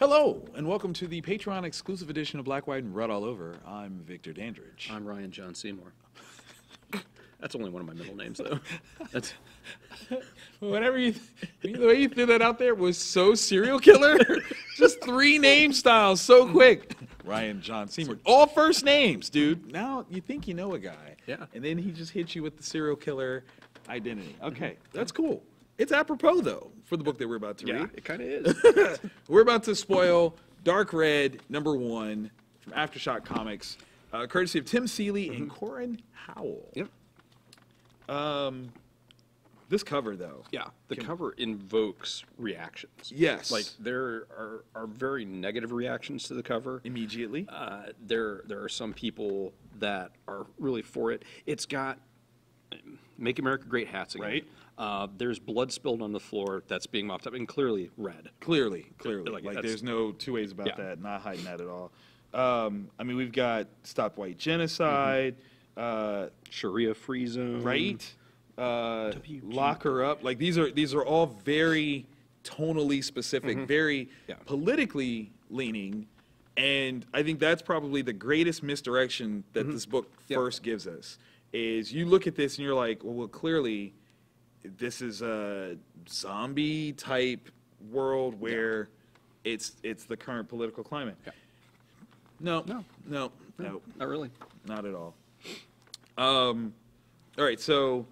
Hello, and welcome to the Patreon exclusive edition of Black, White, and Red All Over. I'm Victor Dandridge. I'm Ryan John Seymour. That's only one of my middle names, though. That's Whatever the way you threw that out there was so serial killer. Just 3 name styles so quick. Ryan John Seymour. All first names, dude. Now you think you know a guy. Yeah. And then he just hits you with the serial killer identity. Okay, that's cool. It's apropos, though, for the book that we're about to read. it kind of is. We're about to spoil Dark Red #1 from AfterShock Comics, courtesy of Tim Seeley and Corin Howell. Yep. This cover, though. Yeah, the cover invokes reactions. Yes. Like, there are very negative reactions to the cover. Immediately. There are some people that are really for it. It's got Make America Great hats again. Right. There's blood spilled on the floor that's being mopped up, and clearly red. Clearly. Like, There's no two ways about Yeah. that. Not hiding that at all. I mean, we've got Stop White Genocide. Sharia free zone. Right? Lock Her Up. Like, these are all very tonally specific, very politically leaning, and I think that's probably the greatest misdirection that this book first gives us. Is you look at this and you're like, well, clearly this is a zombie type world where it's the current political climate. Yeah. No, not really. Not at all. All right, so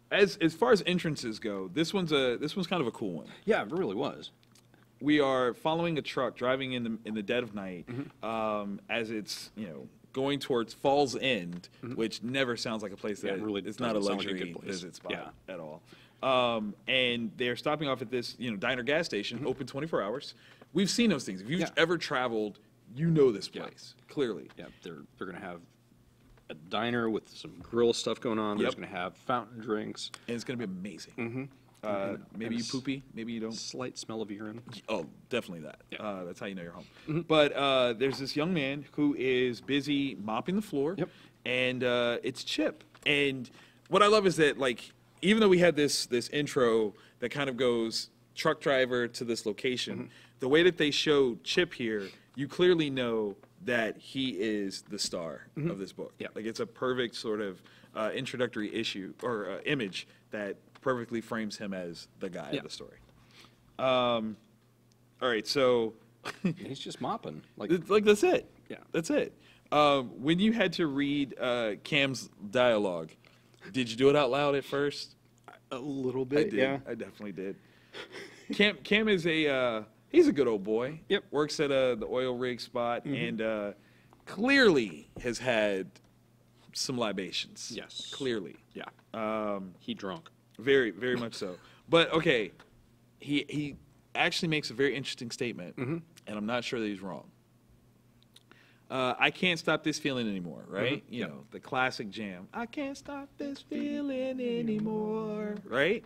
as far as entrances go, this one's kind of a cool one. Yeah, it really was. We are following a truck driving in the dead of night, as it's going towards Falls End, which never sounds like a place that really it's not a luxury visit spot at all. And they're stopping off at this diner gas station, open 24 hours. We've seen those things. If you've ever traveled, you know this place clearly. Yeah, they're going to have a diner with some grill stuff going on. There's going to have fountain drinks, and it's going to be amazing. Maybe you poopy, maybe you don't. Slight smell of urine. Oh, definitely that. Yeah. That's how you know you're home. But there's this young man who is busy mopping the floor, and it's Chip. And what I love is that, like, even though we had this intro that kind of goes truck driver to this location, the way that they show Chip here, you clearly know that he is the star of this book. Yeah. Like, it's a perfect sort of introductory issue or image that perfectly frames him as the guy of the story. All right, so he's just mopping. Like that's it. Yeah, that's it. When you had to read Cam's dialogue, did you do it out loud at first? A little bit. I did. Yeah, I definitely did. Cam is he's a good old boy. Yep. Works at the oil rig spot and clearly has had some libations. Yes. Clearly. Yeah. He drunk. Very, very much so. But okay, he actually makes a very interesting statement, and I'm not sure that he's wrong. I can't stop this feeling anymore, right? You know, the classic jam. I can't stop this feeling anymore, right?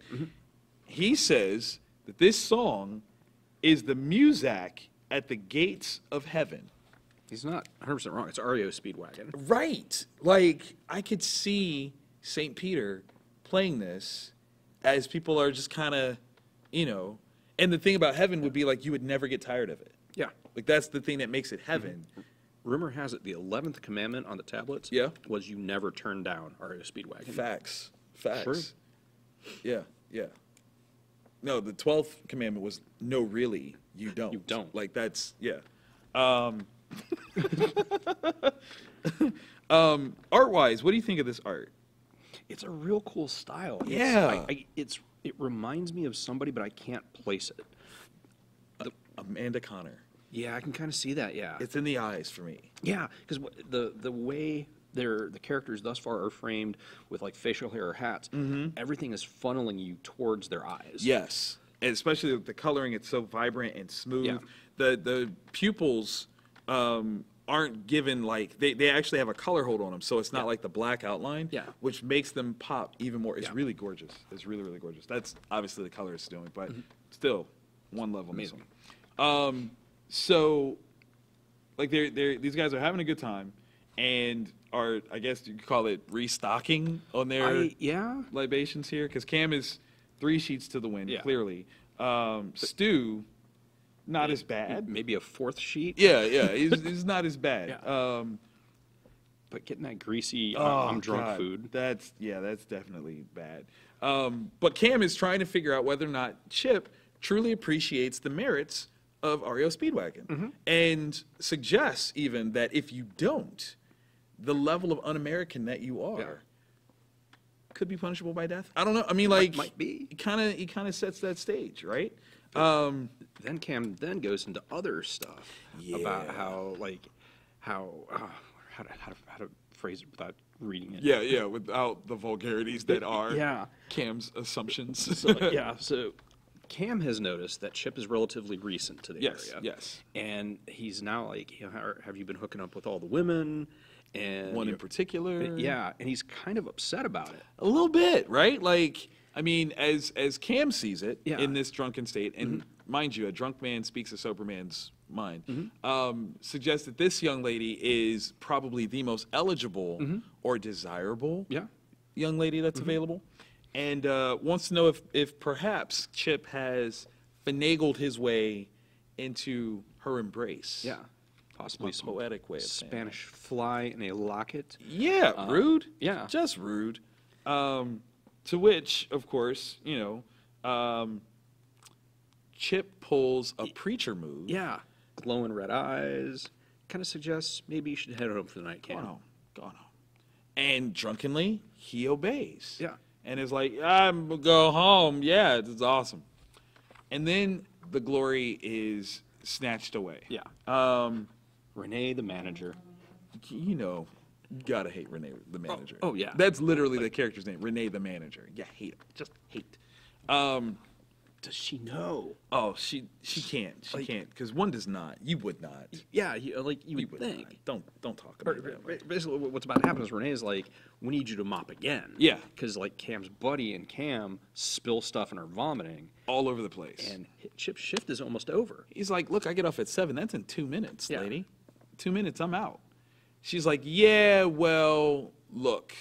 He says that this song is the muzak at the gates of heaven. He's not 100% wrong. It's REO Speedwagon. Right. Like, I could see St. Peter playing this as people are just kind of, and the thing about heaven would be, like, you would never get tired of it. Yeah. Like, that's the thing that makes it heaven. Rumor has it the 11th commandment on the tablets was you never turn down REO Speedwagon. Facts. Sure. Yeah. No, the 12th commandment was no, really, you don't. You don't. Like, that's, art-wise, what do you think of this art? It's a real cool style. Yeah. It reminds me of somebody, but I can't place it. Amanda Connor. Yeah, I can kind of see that, yeah. It's in the eyes for me. Yeah, because the way the characters thus far are framed with, like, facial hair or hats, everything is funneling you towards their eyes. Yes, and especially the coloring, it's so vibrant and smooth. Yeah. The pupils aren't given, like, they actually have a color hold on them, so it's not like the black outline, which makes them pop even more. It's really gorgeous. It's really, really gorgeous. That's obviously the colorist doing, but still, one level amazing. So, like, these guys are having a good time, and are, I guess you could call it, restocking on their libations here, because Cam is 3 sheets to the wind, clearly. Stu not as bad. Maybe a fourth sheet. Yeah, he's not as bad. Yeah. But getting that greasy, Oh, I'm drunk God. food. That's definitely bad. But Cam is trying to figure out whether or not Chip truly appreciates the merits of REO Speedwagon, and suggests even that if you don't, the level of un-American that you are could be punishable by death. I don't know. I mean, like, might be. He kind of sets that stage, right? Then Cam then goes into other stuff about how to phrase it without reading it. Yeah, without the vulgarities that are Cam's assumptions. So Cam has noticed that Chip is relatively recent to the area. Yes. And he's now like, have you been hooking up with all the women? And One in particular. Yeah, and he's kind of upset about it. A little bit, right? Like, I mean, as Cam sees it in this drunken state, and mind you, a drunk man speaks a sober man's mind, suggests that this young lady is probably the most eligible or desirable young lady that's available, and wants to know if perhaps Chip has finagled his way into her embrace. Yeah. Possibly some poetic way of saying Spanish fly in a locket. Yeah, rude. Yeah. Just rude. To which, of course, Chip pulls a preacher move. Yeah. Glowing red eyes. Kind of suggests maybe you should head home for the night, Cam. Go on home. And drunkenly, he obeys. Yeah. And is like, I'm gonna go home. Yeah, it's awesome. And then the glory is snatched away. Yeah. Renee, the manager. You gotta hate Renee, the manager. Oh, yeah. That's literally the character's name, Renee, the manager. Yeah, hate her. Just hate. Does she know? Oh, she can't. She can't, because one does not. You would not. Yeah, you would think. Not. Don't talk about it. Basically, what's about to happen is Renee is like, we need you to mop again. Yeah. Because, like, Cam's buddy and Cam spill stuff and are vomiting. All over the place. And Chip's shift is almost over. He's like, look, I get off at 7. That's in 2 minutes, Yeah. lady. 2 minutes, I'm out. She's like, yeah, well, look,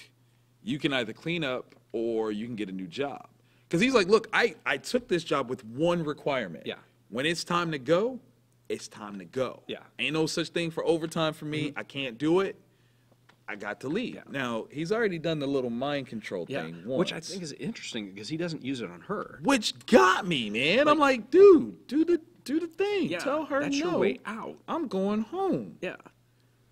you can either clean up or you can get a new job. Because he's like, look, I took this job with one requirement. Yeah. When it's time to go, it's time to go. Yeah. Ain't no such thing for overtime for me. I can't do it. I got to leave. Yeah. Now, he's already done the little mind control thing once. Which I think is interesting because he doesn't use it on her. Which got me, man. I'm like, dude, do the thing. Yeah, Tell her that's no. your way out. I'm going home. Yeah.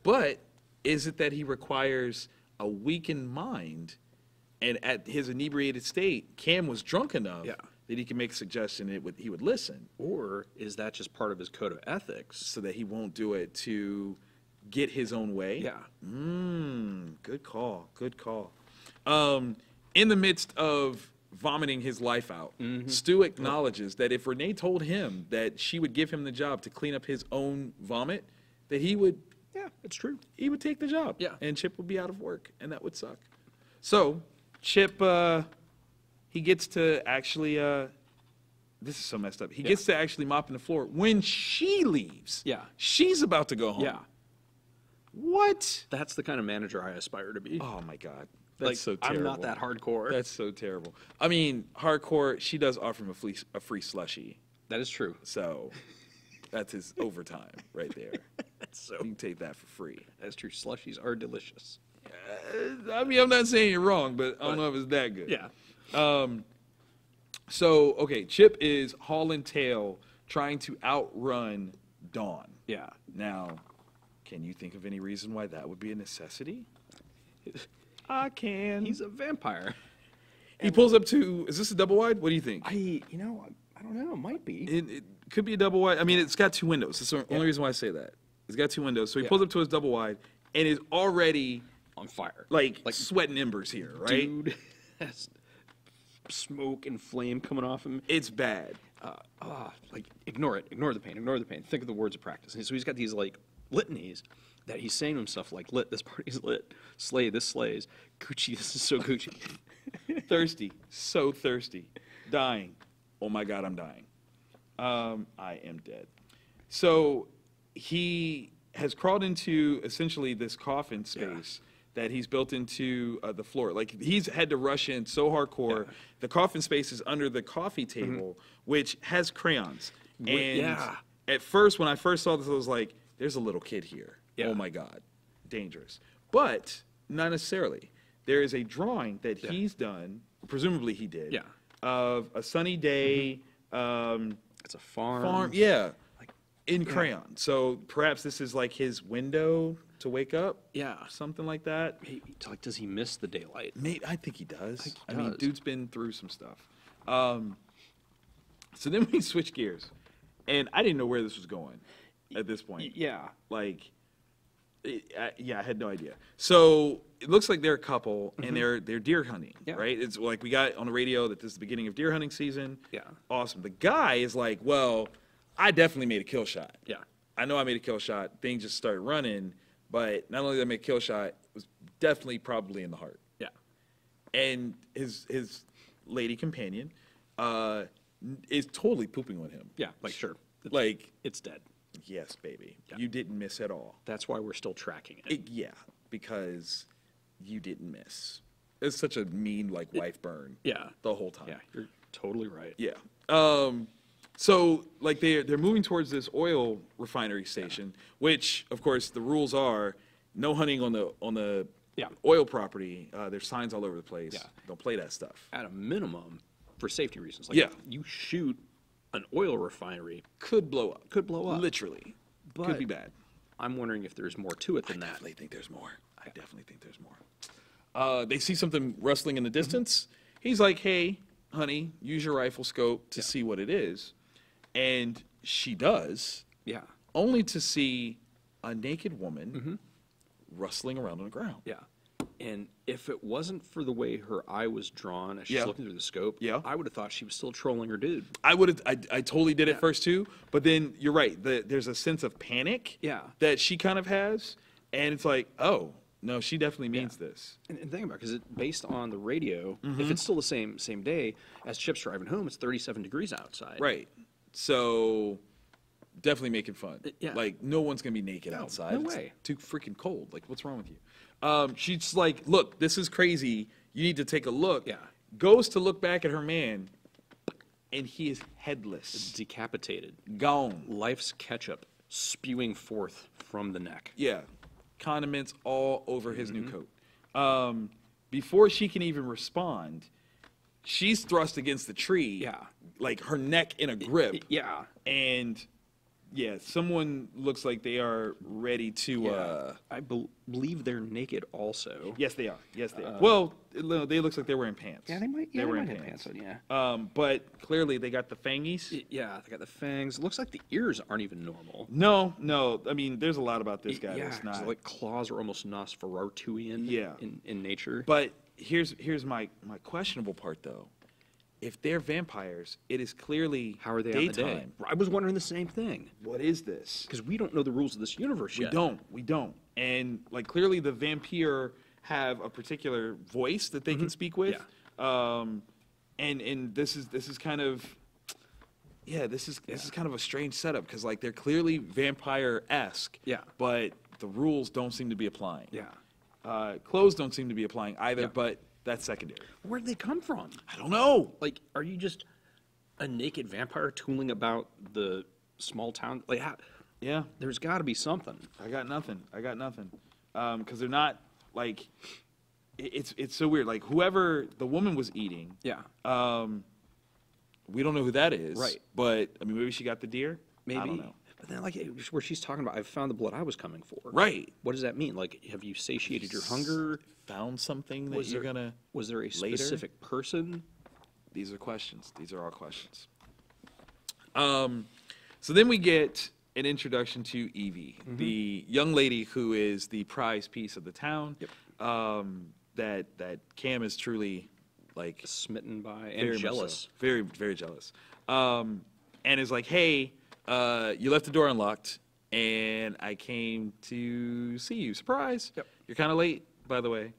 But is it that he requires a weakened mind, and at his inebriated state, Cam was drunk enough that he can make a suggestion he would listen? Or is that just part of his code of ethics? So that he won't do it to get his own way? Yeah. Good call. Good call. In the midst of vomiting his life out, Stu acknowledges that if Renee told him that she would give him the job to clean up his own vomit, that he would, it's true. he would take the job. Yeah. And Chip would be out of work, and that would suck. So Chip, he gets to actually, this is so messed up. He gets to actually mopping the floor when she leaves. Yeah. She's about to go home. Yeah. What? That's the kind of manager I aspire to be. Oh my God. That's like, so terrible. I'm not that hardcore. That's so terrible. I mean, hardcore, she does offer him a free slushie. That is true. So that's his overtime right there. So You can take that for free. that's true. Slushies are delicious. I mean, I'm not saying you're wrong, but I don't know if it's that good. Yeah. So, okay, Chip is hauling tail trying to outrun Dawn. Yeah. Now, can you think of any reason why that would be a necessity? I can. He's a vampire. He pulls up to, is this a double wide? What do you think? I don't know. It might be. It could be a double wide. I mean, it's got 2 windows. That's the only reason why I say that. It's got 2 windows. So he pulls up to his double wide and is already On fire. like sweating embers here, right? Dude has smoke and flame coming off him. It's bad. Like, ignore it. Ignore the pain. Ignore the pain. Think of the words of practice. And so he's got these, like, litanies that he's saying to himself, like, lit, this party's lit. Slay, this slays. Gucci, this is so Gucci. Thirsty. So thirsty. Dying. Oh my God, I'm dying. I am dead. So he has crawled into essentially this coffin space that he's built into the floor. Like, he's had to rush in so hardcore. The coffin space is under the coffee table, which has crayons. And at first, when I first saw this, I was like, there's a little kid here. Yeah. Oh my God, dangerous. But not necessarily. There is a drawing that he's done, presumably he did, Yeah. of a sunny day. It's a farm. Yeah, in crayon. So perhaps this is like his window to wake up. Yeah. Something like that. Like, does he miss the daylight? I think he does. I mean, does. dude's been through some stuff. So then we switch gears, and I didn't know where this was going at this point. Yeah. Like, I had no idea. So it looks like they're a couple, and they're deer hunting, right? It's like we got on the radio that this is the beginning of deer hunting season. Yeah. Awesome. The guy is like, well, I definitely made a kill shot. Yeah. I know I made a kill shot. Things just started running, but not only did I make a kill shot, it was definitely probably in the heart. Yeah. And his lady companion is totally pooping on him. Yeah. Like, sure. Like, It's dead. yes, baby. Yeah. You didn't miss at all. That's why we're still tracking it. Yeah, because you didn't miss. It's such a mean, like, wife burn. Yeah. The whole time. Yeah. You're totally right. Yeah. So, like, they're moving towards this oil refinery station, which, of course, the rules are no hunting on the oil property. There's signs all over the place. Yeah. Don't play that stuff. At a minimum, for safety reasons. Like, Yeah. you shoot an oil refinery, Could blow up. could blow up. Literally. But Could be bad. I'm wondering if there's more to it than I that. definitely think there's more. I definitely think there's more. They see something rustling in the distance. He's like, hey, honey, use your rifle scope to see what it is. And she does, Yeah. only to see a naked woman rustling around on the ground. Yeah. And if it wasn't for the way her eye was drawn as she's Yeah. looking through the scope, Yeah. I would have thought she was still trolling her dude. I totally did at first too, but then you're right. There's a sense of panic that she kind of has, and it's like, oh, no, she definitely means this. And think about it, because based on the radio, if it's still the same day, as Chip's driving home, it's 37 degrees outside. Right. So definitely making fun. Yeah. Like, no one's going to be naked outside. no It's way. too freaking cold. Like, what's wrong with you? She's like, look, this is crazy. You need to take a look. Yeah. Goes to look back at her man, and he is headless. Decapitated. Gone. Life's ketchup spewing forth from the neck. Yeah. Condiments all over his new coat. Before she can even respond, she's thrust against the tree. Yeah. Like her neck in a grip. Yeah. And yeah, someone looks like they are ready to. I believe they're naked also. Yes, they are. Yes, they are. Well, they look like they're wearing pants. Yeah, they might. Yeah, they might have pants on. Yeah. But clearly they got the fangies. Yeah, they got the fangs. It looks like the ears aren't even normal. No. I mean, there's a lot about this guy Yeah, that's not. like claws are almost Nosferatuian. Yeah. In nature. But here's my questionable part though. If they're vampires, it is clearly How are they daytime. on the day? I was wondering the same thing. What is this? Because we don't know the rules of this universe yet. We don't. And like clearly the vampire have a particular voice that they can speak with. Yeah. And this is kind of this is kind of a strange setup because like they're clearly vampire-esque. Yeah. But the rules don't seem to be applying. Yeah. Clothes don't seem to be applying either, Yeah. but that's secondary. Where'd they come from? I don't know. Like, are you just a naked vampire tooling about the small town? Like, Yeah. there's got to be something. I got nothing. Because they're not like it's so weird. Like whoever the woman was eating, Yeah. we don't know who that is. Right. But I mean, maybe she got the deer. Maybe. I don't know. But then, like, where she's talking about, I found the blood I was coming for. Right. What does that mean? Like, have you satiated your hunger? Found something that you're gonna. Was there a later? specific person? These are questions. These are all questions. So then we get an introduction to Evie, the young lady who is the prize piece of the town. Yep. That Cam is truly like Smitten by and very much jealous. so. Very, very jealous. And is like, hey, you left the door unlocked, and I came to see you. Surprise! Yep. You're kind of late, by the way.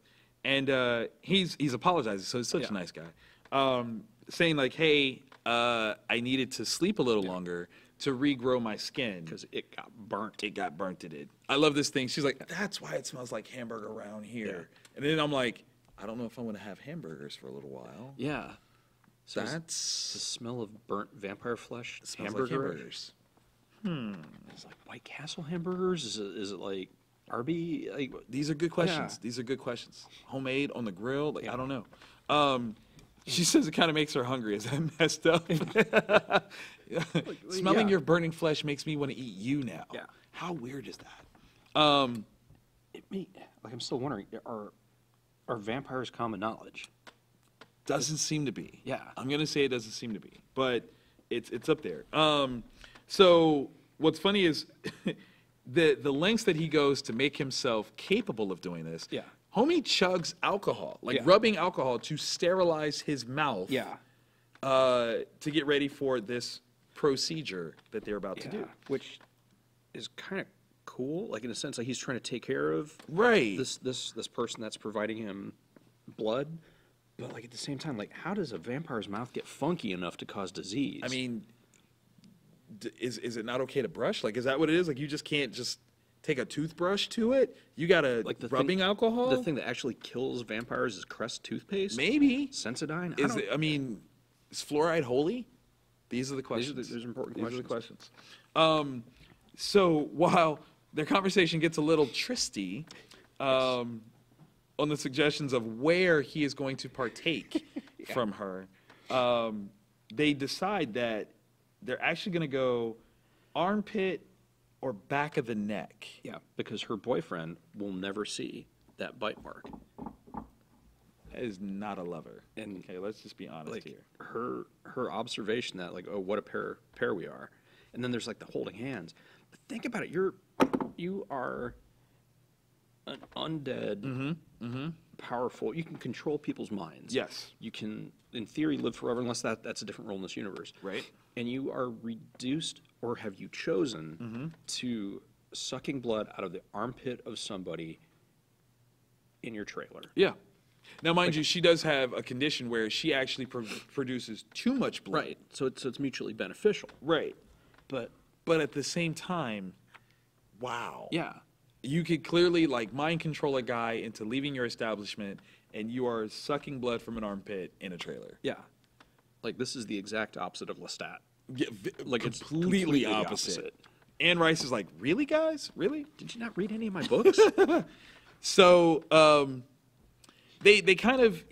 And he's apologizing, so he's such a nice guy. Saying like, hey, I needed to sleep a little longer to regrow my skin Because it got burnt. it got burnt. It did. I love this thing. She's like, that's why it smells like hamburger around here. And then I'm like, I don't know if I want to have hamburgers for a little while. Yeah. So is the That's smell of burnt vampire flesh smells like hamburger. hamburgers. Is it like White Castle hamburgers? Is it like Arby? Like, These are good questions. Yeah. These are good questions. Homemade on the grill? Like, Yeah. I don't know. She says it kind of makes her hungry. Is that messed up? Smelling yeah. your burning flesh makes me want to eat you now. Yeah. How weird is that? Like, I'm still wondering, are vampires common knowledge? Doesn't seem to be. Yeah. I'm gonna say it doesn't seem to be, but it's up there. So what's funny is the lengths that he goes to make himself capable of doing this. Yeah. Homie chugs alcohol, like Yeah. rubbing alcohol to sterilize his mouth. Yeah. To get ready for this procedure that they're about to do. Which is kind of cool, like in a sense, like he's trying to take care of Right. this person that's providing him blood, but like at the same time, like how does a vampire's mouth get funky enough to cause disease? I mean, is it not okay to brush? Like, is that what it is? Like, you just can't just take a toothbrush to it? You got to like the rubbing alcohol? The thing that actually kills vampires is Crest toothpaste. Maybe. Sensodyne. Is it? I mean, is fluoride holy? These are the questions. These are important These are the questions. questions. So while their conversation gets a little tristy, on the suggestions of where he is going to partake from her, they decide that they're actually going to go armpit or back of the neck. Yeah, because her boyfriend will never see that bite mark. That is not a lover. And okay, let's just be honest like here. her observation that like, oh, what a pair we are, and then there's like the holding hands. But think about it, you are an undead, powerful. You can control people's minds. Yes. You can, in theory, live forever, unless that's a different role in this universe. Right. And you are reduced, or have you chosen to sucking blood out of the armpit of somebody in your trailer? Yeah. Now, mind you, she does have a condition where she actually produces too much blood. Right. So it's mutually beneficial. Right. But But at the same time, wow. yeah. You could clearly like mind control a guy into leaving your establishment, and you are sucking blood from an armpit in a trailer. Yeah. Like this is the exact opposite of Lestat. Yeah, Like it's completely opposite. Anne Rice is like, really, guys? Really? Did you not read any of my books? So they kind of,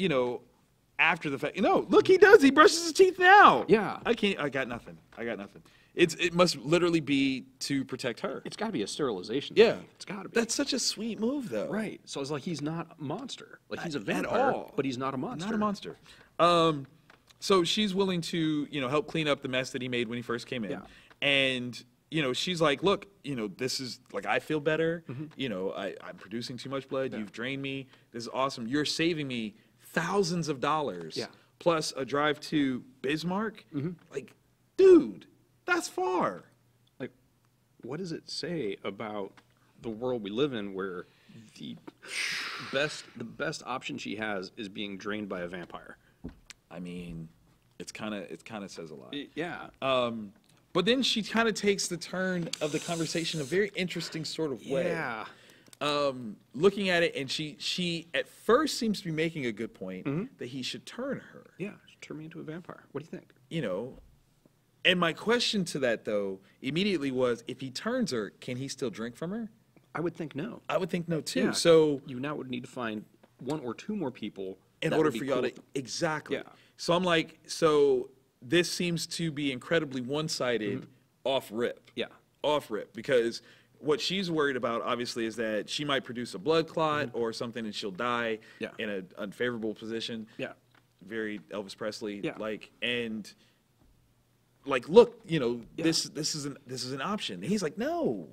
after the fact, look, he does. He brushes his teeth now. Yeah. I got nothing. It must literally be to protect her. It's got to be a sterilization. Yeah. Thing. It's got to be. That's such a sweet move, though. right. So it's like he's not a monster. Like he's a At vampire, all. but he's not a monster. Not a monster. So she's willing to, help clean up the mess that he made when he first came in. Yeah. And, she's like, look, this is, like, I feel better. I'm producing too much blood. Yeah. You've drained me. This is awesome. You're saving me thousands of dollars. Yeah. Plus a drive to Bismarck. Like, dude, that's far. Like, what does it say about the world we live in where the best option she has is being drained by a vampire? I mean, it kind of says a lot. Yeah. But then she kind of takes the turn of the conversation a very interesting sort of way. Yeah. Looking at it, and she at first seems to be making a good point that he should turn her. Yeah. Turn me into a vampire. What do you think? And my question to that though immediately was, if he turns her, can he still drink from her? I would think no. I would think no too. Yeah. So You now would need to find one or two more people in that order would be for y'all cool. to exactly. Yeah. So I'm like, so this seems to be incredibly one-sided off rip. Yeah. Off rip, because what she's worried about obviously is that she might produce a blood clot or something and she'll die Yeah. in an unfavorable position. Yeah. Very Elvis Presley Yeah. like, and like, look, this is an option. And he's like, no,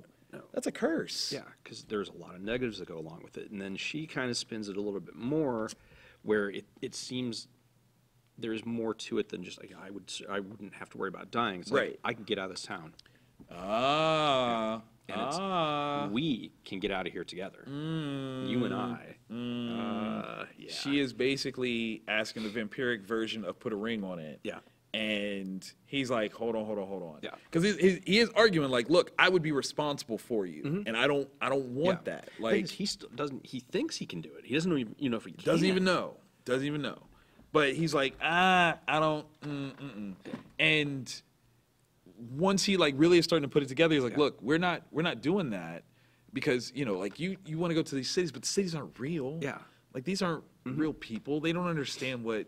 that's a curse. Yeah, because there's a lot of negatives that go along with it. And then she kind of spins it a little bit more where it seems there's more to it than just like, I wouldn't have to worry about dying. It's like, Right. I can get out of this town. And it's we can get out of here together. You and I. Yeah. She is basically asking the vampiric version of put a ring on it. Yeah. And he's like, hold on. Yeah. Because he is arguing like, look, I would be responsible for you, and I don't want that. Like, he still doesn't. He thinks he can do it. He doesn't even know if he can. doesn't even know. But he's like, I don't. And once he like really is starting to put it together, he's like, look, we're not doing that because, you know, like you want to go to these cities, but the cities aren't real. Yeah. Like these aren't real people. They don't understand what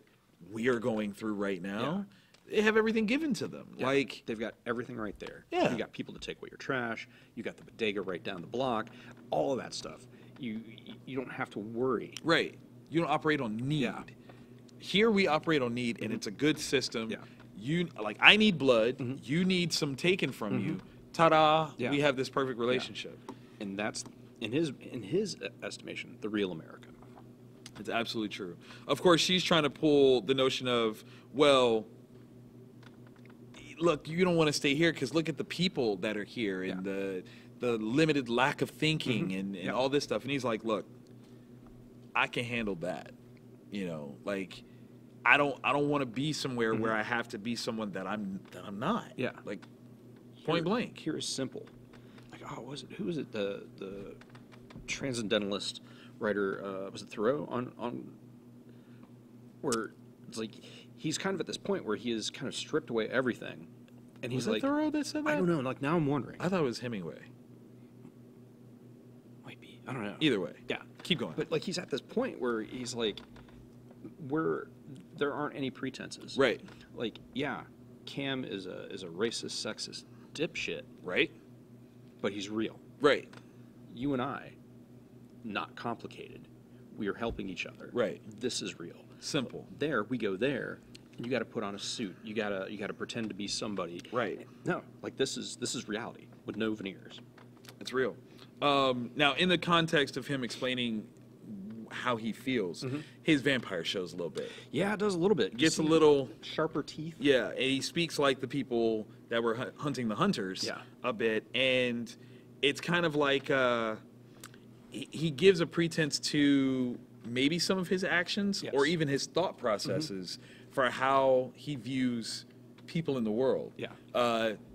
we are going through right now. They have everything given to them. Yeah. Like they've got everything right there. Yeah. You got people to take away your trash. You got the bodega right down the block. All of that stuff. You don't have to worry. right. You don't operate on need. Yeah. Here we operate on need, and it's a good system. Yeah. You like I need blood. You need some taken from you. Ta-da! Yeah. We have this perfect relationship. And that's in his estimation the real America. It's absolutely true. Of course, she's trying to pull the notion of, well, look, you don't want to stay here because look at the people that are here and the limited lack of thinking and all this stuff. And he's like, look, I can handle that. You know, like I don't want to be somewhere where I have to be someone that I'm not. Yeah. Like point blank. Here is simple. Like, oh, who was it? The transcendentalist writer, was it Thoreau on where it's like he's kind of at this point where he has kind of stripped away everything, and he's Was like, it Thoreau that said that? I don't know. Like now I'm wondering. I thought it was Hemingway. Might be. I don't know. Either way. Yeah. Keep going. But like he's at this point where he's like, there aren't any pretenses. Right. Like yeah, Cam is a racist, sexist dipshit, Right. but he's real. Right. You and I, not complicated. We are helping each other. Right. This is real. Simple. There, we go there. You got to put on a suit. You gotta pretend to be somebody. Right. No, like this is reality with no veneers. It's real. Now, in the context of him explaining how he feels, his vampire shows a little bit. Yeah, it does a little bit. You Gets a see little sharper teeth. Yeah, and he speaks like the people that were hunting the hunters Yeah. a bit, and it's kind of like he gives a pretense to maybe some of his actions Yes. or even his thought processes for how he views people in the world. Yeah.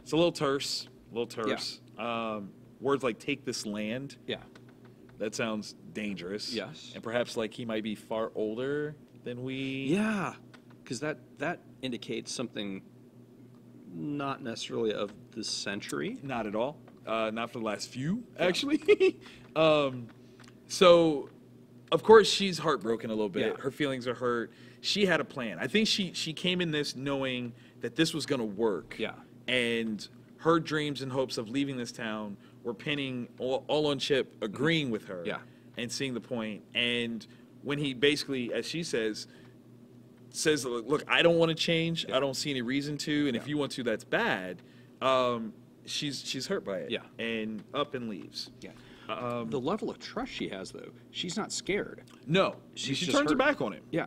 It's a little terse, words like "take this land." Yeah. That sounds dangerous. Yes. And perhaps like he might be far older than we. Yeah, because that indicates something not necessarily of this century. Not at all. Not for the last few, actually. So, of course, she's heartbroken a little bit. Yeah. Her feelings are hurt. She had a plan. I think she came in this knowing that this was going to work. Yeah. And her dreams and hopes of leaving this town were pinning all on Chip agreeing with her. Yeah. And seeing the point. And when he basically, as she says, look, I don't want to change. Yeah. I don't see any reason to. And if you want to, that's bad. She's hurt by it. Yeah. And up and leaves. Yeah. The level of trust she has, though, she's not scared. No. She's she just turns her hurt. back on him. Yeah.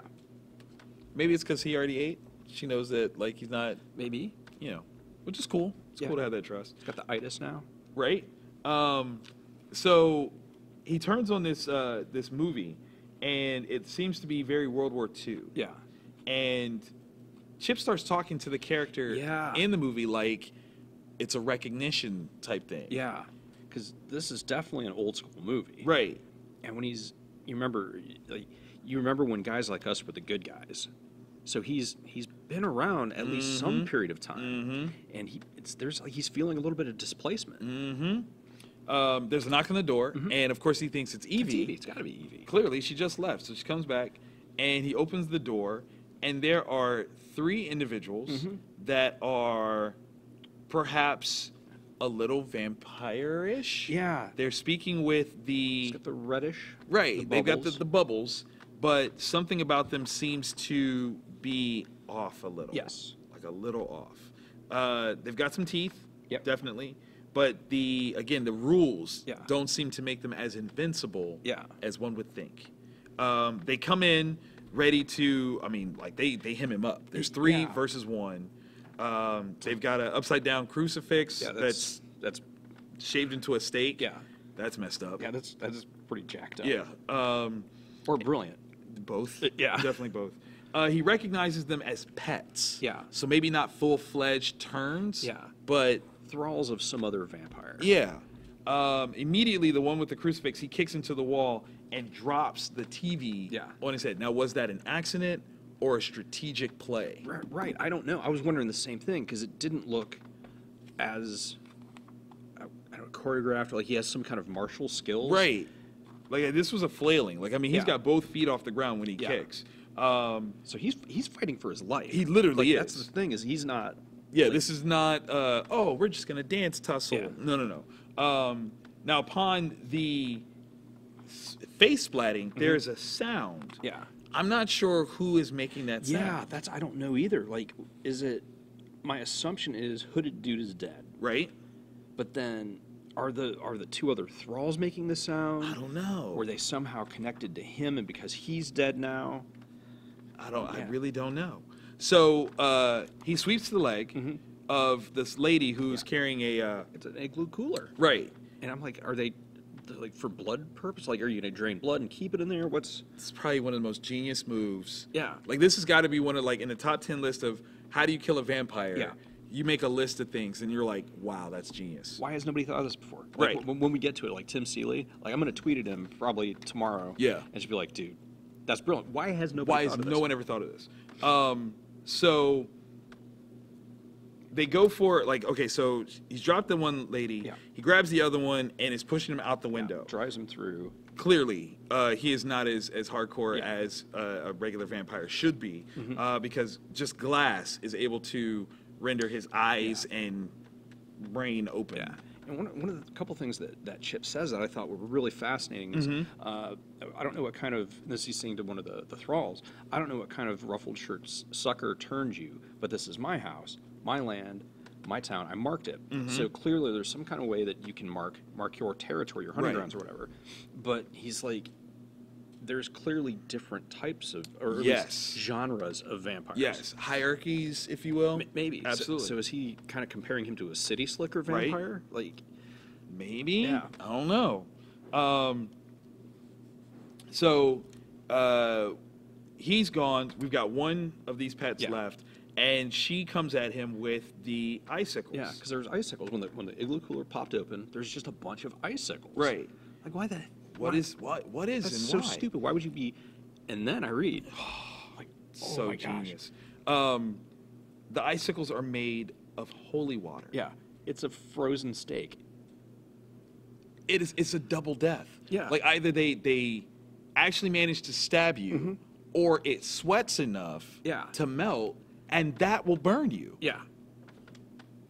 Maybe it's because he already ate. She knows that, like, he's not, Maybe. you know, which is cool. It's Yeah. cool to have that trust. He's got the itis now. Right? So he turns on this this movie, and it seems to be very World War II. Yeah. And Chip starts talking to the character Yeah. in the movie like it's a recognition type thing. Yeah. Because this is definitely an old school movie. Right. And when you remember when guys like us were the good guys. So he's been around at least some period of time, and he's feeling a little bit of displacement. There's a knock on the door, and of course he thinks it's Evie. It's got to be Evie. Clearly, she just left, so she comes back, and he opens the door, and there are three individuals that are perhaps a little vampire-ish. Yeah. They're speaking with It's the got the reddish. right. They've got bubbles. the bubbles, but something about them seems to be off a little. Yes. Like a little off. They've got some teeth. Yep. Definitely. But the rules Yeah. don't seem to make them as invincible Yeah. as one would think. They come in ready to, I mean, like they hem him up. There's three Yeah. versus one. They've got an upside down crucifix Yeah, that's that's shaved into a stake. yeah. That's messed up. Yeah, that's pretty jacked up. Yeah. Or brilliant. Both. Yeah. Definitely both. He recognizes them as pets. Yeah. So maybe not full-fledged turns. Yeah. But Thralls of some other vampire. yeah. Immediately, the one with the crucifix, he kicks into the wall and drops the TV Yeah. on his head. Now, was that an accident or a strategic play? Right. I don't know. I was wondering the same thing because it didn't look as I don't know, choreographed, like he has some kind of martial skills. Right. Like this was a flailing. Like I mean, he's got both feet off the ground when he kicks. So he's fighting for his life. He literally is. That's the thing, is he's not. Yeah, this is not. Oh, we're just gonna dance tussle. Yeah. No. Now upon the face splatting, there's a sound. Yeah. I'm not sure who is making that sound. Yeah, I don't know either. Like, is it? My assumption is hooded dude is dead. Right. But then, are the two other thralls making the sound? I don't know. Were they somehow connected to him, and because he's dead now? I really don't know. So he sweeps the leg of this lady who's carrying a. It's an igloo cooler. Right. And I'm like, are they like for blood purpose? Like, are you gonna drain blood and keep it in there? It's probably one of the most genius moves. Yeah. Like this has got to be one of, like, in the top 10 list of how do you kill a vampire. Yeah. You make a list of things and you're like, wow, that's genius. Why has nobody thought of this before? Like, Right. When we get to it, like Tim Seeley, like I'm gonna tweet at him probably tomorrow. Yeah. And just be like, dude, that's brilliant. Why has nobody? Why thought has of no this? one ever thought of this? So they go for, like, okay, so he's dropped the one lady. Yeah. He grabs the other one and is pushing him out the window. Drives him through. Clearly, he is not as hardcore as a regular vampire should be, because just glass is able to render his eyes and brain open. Yeah. And one of the couple things that Chip says that I thought were really fascinating is, I don't know what kind of, this he's saying to one of the thralls, I don't know what kind of ruffled shirt sucker turned you, but this is my house, my land, my town. I marked it. So clearly there's some kind of way that you can mark your territory, your hunting grounds or whatever. But he's like, there's clearly different types of, or at least genres of vampires. Yes, hierarchies, if you will. Maybe. Absolutely. So is he kind of comparing him to a city slicker vampire? Right. Like, maybe. Yeah. I don't know. He's gone. We've got one of these pets left, and she comes at him with the icicles. yeah, because there's icicles. When the igloo cooler popped open, there's just a bunch of icicles. Right. Like, why the? What why? is That's and so why? stupid. Why would you be? And then I read, like, oh So my gosh. genius. The icicles are made of holy water. Yeah, it's a frozen steak. It's a double death. Yeah. Like either they actually manage to stab you, or it sweats enough to melt, and that will burn you. Yeah.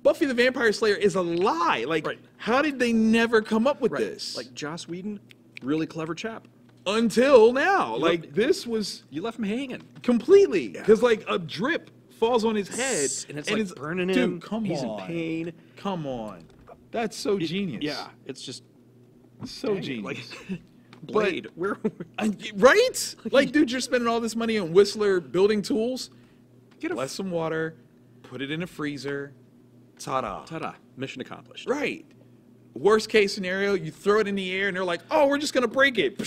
Buffy the Vampire Slayer is a lie. Like, how did they never come up with this? Like Joss Whedon, really clever chap. Until now. Like, this was You left him hanging. completely. Because, like, a drip falls on his head. And it's like burning him. Dude, come He's on. in pain. Come on. That's so genius. Yeah, it's just So dang it, genius. Like, Blade, where? Right? Like, dude, you're spending all this money on Whistler building tools. Get a Less some water, put it in a freezer. Ta-da. Ta-da! Mission accomplished. Right. Worst case scenario, you throw it in the air and they're like, oh, we're just going to break it.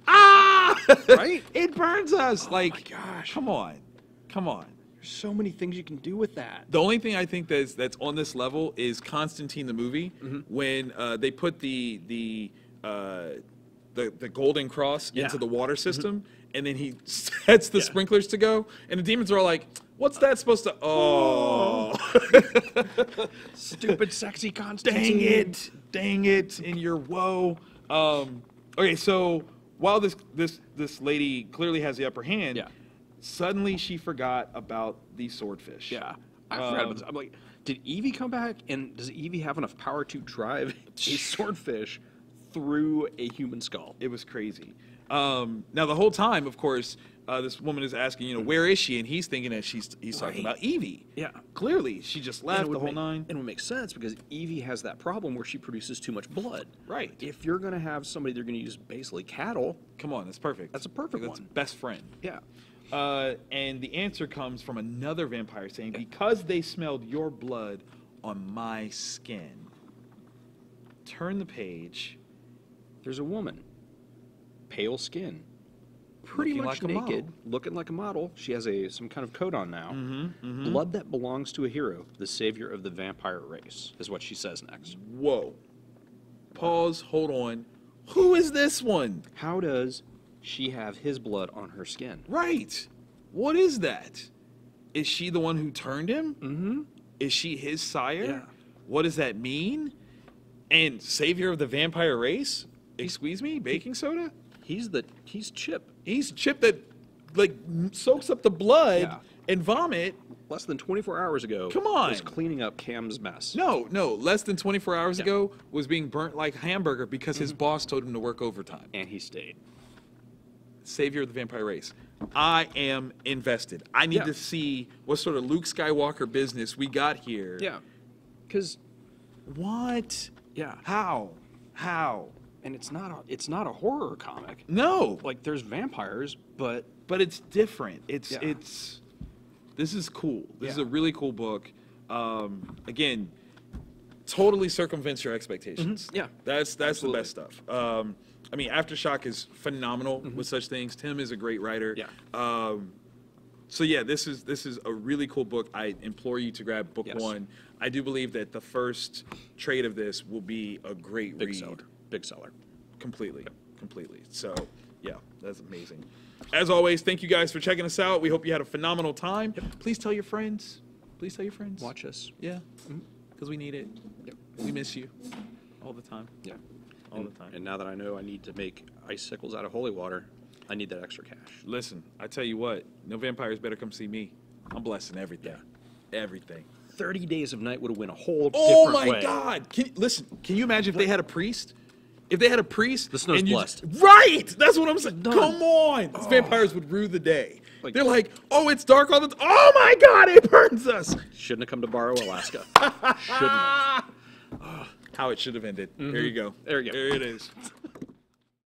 Ah! Right? It burns us. Oh like, my gosh. Come on. Come on. There's so many things you can do with that. The only thing I think that's on this level is Constantine the movie, when they put the golden cross into the water system, and then he sets the sprinklers to go, and the demons are all like, what's that supposed to... Oh. Stupid, sexy Constantine. Dang it, in your woe. Okay, so while this lady clearly has the upper hand, suddenly she forgot about the swordfish. Yeah. I forgot about this. I'm like, did Evie come back? And does Evie have enough power to drive a swordfish through a human skull? It was crazy. Now the whole time, of course, this woman is asking, where is she? And he's thinking that he's talking about Evie. Yeah. Clearly, she just left the whole nine. And it would make sense because Evie has that problem where she produces too much blood. Right. If you're going to have somebody they're going to use basically cattle. Come on, that's perfect. That's a perfect That's one. best friend. Yeah. And the answer comes from another vampire saying, because they smelled your blood on my skin. Turn the page. There's a woman. Pale skin. Pretty Looking much like a naked. model. Looking like a model. She has some kind of coat on now. Blood that belongs to a hero. The savior of the vampire race. Is what she says next. Whoa. Pause. Hold on. Who is this one? How does she have his blood on her skin? Right. What is that? Is she the one who turned him? Mm-hmm. Is she his sire? Yeah. what does that mean? And savior of the vampire race? Excuse me, baking soda? He's Chip. He's Chip that like soaks up the blood Yeah. and vomit. Less than 24 hours ago, Come on. was cleaning up Cam's mess. No, less than 24 hours ago was being burnt like a hamburger because his boss told him to work overtime. And he stayed. Savior of the vampire race. I am invested. I need to see what sort of Luke Skywalker business we got here. Yeah. Because What? yeah. How? And it's not a horror comic. No. Like there's vampires, but It's different. It's Yeah. this is cool. This is Yeah. a really cool book. Again, totally circumvents your expectations. Yeah. That's Absolutely. the best stuff. I mean, AfterShock is phenomenal with such things. Tim is a great writer. Yeah. So yeah, this is a really cool book. I implore you to grab book Yes. 1. I do believe that the first trade of this will be a great big read. seller. Big seller. Completely. So, yeah, that's amazing. As always, thank you guys for checking us out. We hope you had a phenomenal time. Please tell your friends. Please tell your friends. Watch us. Yeah, because we need it. Yep. We miss you all the time. Yeah. All the time. And now that I know I need to make icicles out of holy water, I need that extra cash. Listen, I tell you what, no vampires better come see me. I'm blessing everything. Everything. 30 Days of Night would have went a whole Oh different my way. God! Can you imagine if they had a priest? If they had a priest, The snow's and you blessed. Right, that's what I'm saying. Done. Come on, these vampires would rue the day. Like- They're like, oh, it's dark all the time. Oh my God, it burns us. Shouldn't have come to Barrow, Alaska. Shouldn't have. How it should have ended. There you go. There you go. There it is.